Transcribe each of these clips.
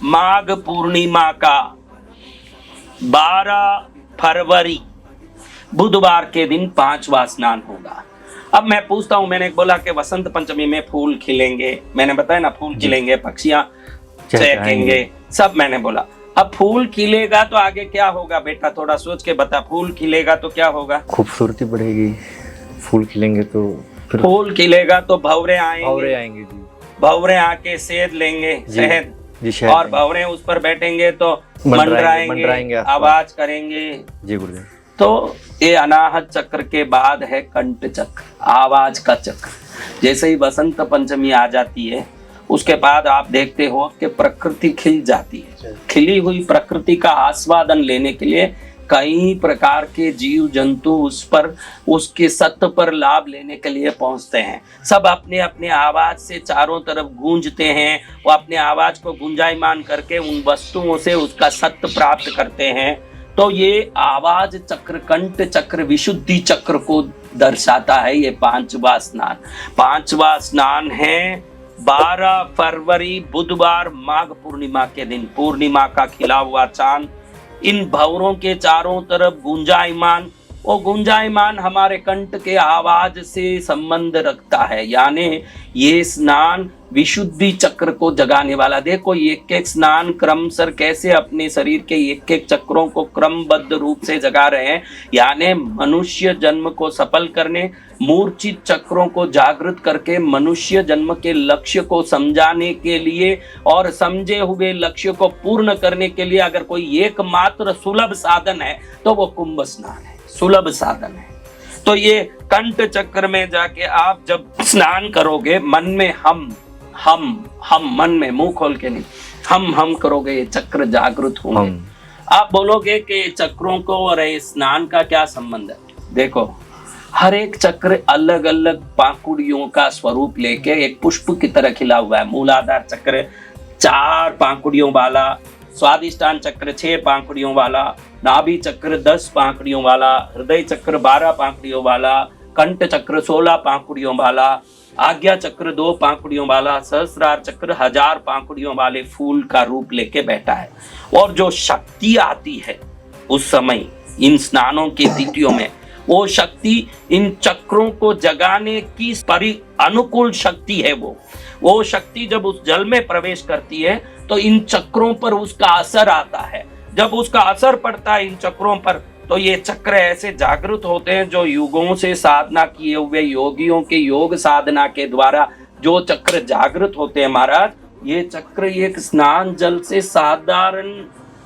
माघ पूर्णिमा का 12 फरवरी बुधवार के दिन 5वां स्नान होगा। अब मैं पूछता हूं, मैंने बोला कि वसंत पंचमी में फूल खिलेंगे, मैंने बताया ना फूल खिलेंगे, पक्षियां चहकेंगे, सब मैंने बोला। अब फूल खिलेगा तो आगे क्या होगा बेटा, थोड़ा सोच के बता। फूल खिलेगा तो क्या होगा? खूबसूरती बढ़ेगी। फूल खिलेंगे तो फूल खिलेगा तो भंवरे आएंगे जी। भंवरे आके सेध लेंगे, शहद जी, और भंवरे उस पर बैठेंगे तो मंडराएंगे, आवाज करेंगे जी गुरुदेव। तो ये अनाहत चक्र के बाद है कंठ चक्र, आवाज का चक्र। जैसे ही बसंत पंचमी आ जाती है उसके बाद आप देखते हो कि प्रकृति खिल जाती है। खिली हुई प्रकृति का आस्वादन लेने के लिए कई प्रकार के जीव जंतु उस पर, उसके सत्य पर लाभ लेने के लिए पहुंचते हैं। सब अपने अपने आवाज से चारों तरफ गूंजते हैं, वो अपने आवाज को गुंजायमान करके उन वस्तुओं से उसका सत्य प्राप्त करते हैं। तो ये आवाज चक्र, कंठ चक्र, विशुद्धि चक्र को दर्शाता है ये 5वां स्नान। 5वां स्नान है 12 फरवरी बुधवार माघ पूर्णिमा के दिन। पूर्णिमा का खिला हुआ चांद इन भंवरों के चारों तरफ गुंजायमान, वो गुंजायमान हमारे कंठ के आवाज से संबंध रखता है। यानी ये स्नान विशुद्धि चक्र को जगाने वाला। देखो एक एक स्नान क्रमशः कैसे अपने शरीर के एक एक चक्रों को क्रमबद्ध रूप से जगा रहे हैं। यानी मनुष्य जन्म को सफल करने, मूर्छित चक्रों को जागृत करके मनुष्य जन्म के लक्ष्य को समझाने के लिए और समझे हुए लक्ष्य को पूर्ण करने के लिए अगर कोई एकमात्र सुलभ साधन है तो वो कुंभ स्नान है, सुलभ साधन है। तो ये कंठ चक्र में जाके आप जब स्नान करोगे, मन में हम मन में, मुंह खोल के नहीं, हम करोगे, ये चक्र जागृत होंगे। आप बोलोगे कि चक्रों को और स्नान का क्या संबंध है? देखो हर एक चक्र अलग अलग पांखुड़ियों का स्वरूप लेके एक पुष्प की तरह खिला हुआ है। मूलाधार चक्र 4 पांखुड़ियों वाला, स्वादिष्टान चक्र 6 पांखुड़ियों वाला, नाभि चक्र 10 पांखुड़ियों वाला, हृदय चक्र 12 पांखुड़ियों वाला, कंठ चक्र 16 पांखुड़ियों वाला, आज्ञा चक्र 2 पांखुड़ियों वाला, सहस्रार चक्र 1000 पांखुड़ियों वाले फूल का रूप लेके बैठा है। और जो शक्ति आती है उस समय इन स्नानों की तिथियों में, वो शक्ति इन चक्रों को जगाने की अनुकूल शक्ति है। वो शक्ति जब उस जल में प्रवेश करती है तो इन चक्रों पर उसका असर आता है। जब उसका असर पड़ता है इन चक्रों पर तो ये चक्र ऐसे जागृत होते हैं जो युगों से साधना किए हुए योगियों के योग साधना के द्वारा जो चक्र जागृत होते हैं महाराज, ये चक्र एक स्नान जल से साधारण,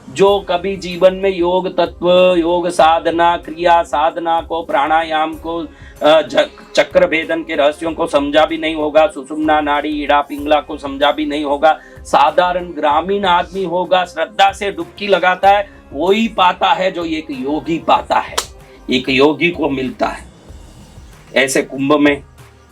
जो कभी जीवन में योग तत्व, योग साधना, क्रिया साधना को, प्राणायाम को, चक्र भेदन के रहस्यों को समझा भी नहीं होगा, सुषुम्ना नाड़ी, ईड़ा पिंगला को समझा भी नहीं होगा, साधारण ग्रामीण आदमी होगा, श्रद्धा से डुबकी लगाता है, वही पाता है जो एक योगी पाता है, एक योगी को मिलता है। ऐसे कुंभ में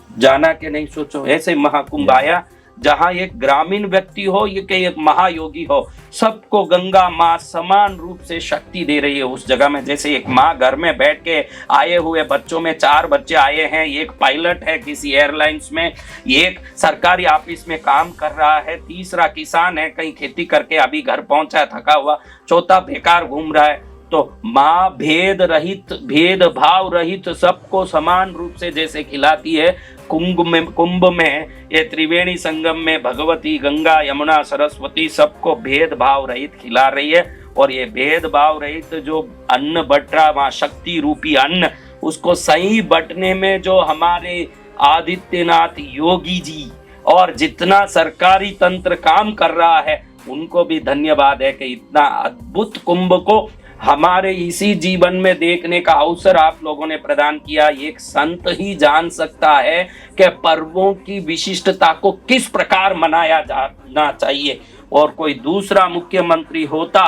जाना के नहीं सोचो, ऐसे महाकुंभ आया जहां एक ग्रामीण व्यक्ति हो, ये कि एक महायोगी हो, सबको गंगा माँ समान रूप से शक्ति दे रही है उस जगह में। जैसे एक माँ घर में बैठ के आए हुए बच्चों में 4 बच्चे आए हैं, एक पायलट है किसी एयरलाइंस में, एक सरकारी ऑफिस में काम कर रहा है, तीसरा किसान है कहीं खेती करके अभी घर पहुंचा है थका हुआ, चौथा बेकार घूम रहा है। तो माँ भेदभाव रहित सबको समान रूप से जैसे खिलाती है, कुंभ में ये त्रिवेणी संगम में भगवती गंगा यमुना सरस्वती सबको भेदभाव रहित खिला रही है। और ये भेदभाव रहित जो अन्न बट रहा वहाँ शक्ति रूपी अन्न, उसको सही बटने में जो हमारे आदित्यनाथ योगी जी और जितना सरकारी तंत्र काम कर रहा है उनको भी धन्यवाद है कि इतना अद्भुत कुंभ को हमारे इसी जीवन में देखने का अवसर आप लोगों ने प्रदान किया। एक संत ही जान सकता है कि पर्वों की विशिष्टता को किस प्रकार मनाया जाना चाहिए। और कोई दूसरा मुख्यमंत्री होता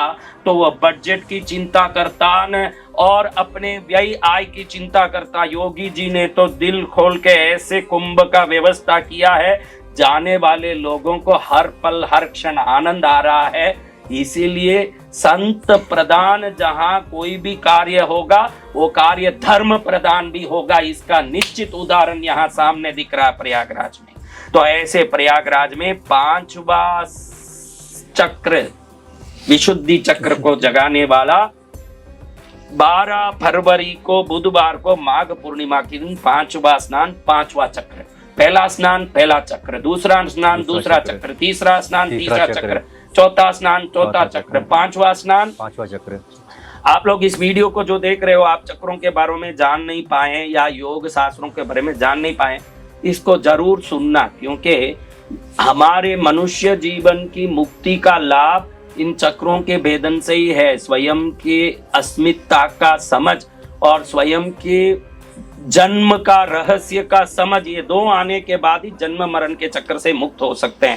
तो वह बजट की चिंता करता न और अपने व्यय आय की चिंता करता। योगी जी ने तो दिल खोल के ऐसे कुंभ का व्यवस्था किया है, जाने वाले लोगों को हर पल हर क्षण आनंद आ रहा है। इसीलिए संत प्रदान जहां कोई भी कार्य होगा वो कार्य धर्म प्रदान भी होगा, इसका निश्चित उदाहरण यहाँ सामने दिख रहा है प्रयागराज में। तो ऐसे प्रयागराज में 5वां चक्र, विशुद्धि चक्र को जगाने वाला 12 फरवरी को बुधवार को माघ पूर्णिमा के दिन 5वां स्नान 5वां चक्र। पहला स्नान पहला चक्र, दूसरा स्नान दूसरा चक्र, तीसरा स्नान तीसरा चक्र, चौथा स्नान चौथा चक्र, 5वां स्नान 5वां चक्र। आप लोग इस वीडियो को जो देख रहे हो, आप चक्रों के बारे में जान नहीं पाए या योग शास्त्रों के बारे में जान नहीं पाए, इसको जरूर सुनना, क्योंकि हमारे मनुष्य जीवन की मुक्ति का लाभ इन चक्रों के भेदन से ही है। स्वयं के अस्मिता का समझ और स्वयं के जन्म का रहस्य का समझ, ये दो आने के बाद ही जन्म मरण के चक्र से मुक्त हो सकते हैं।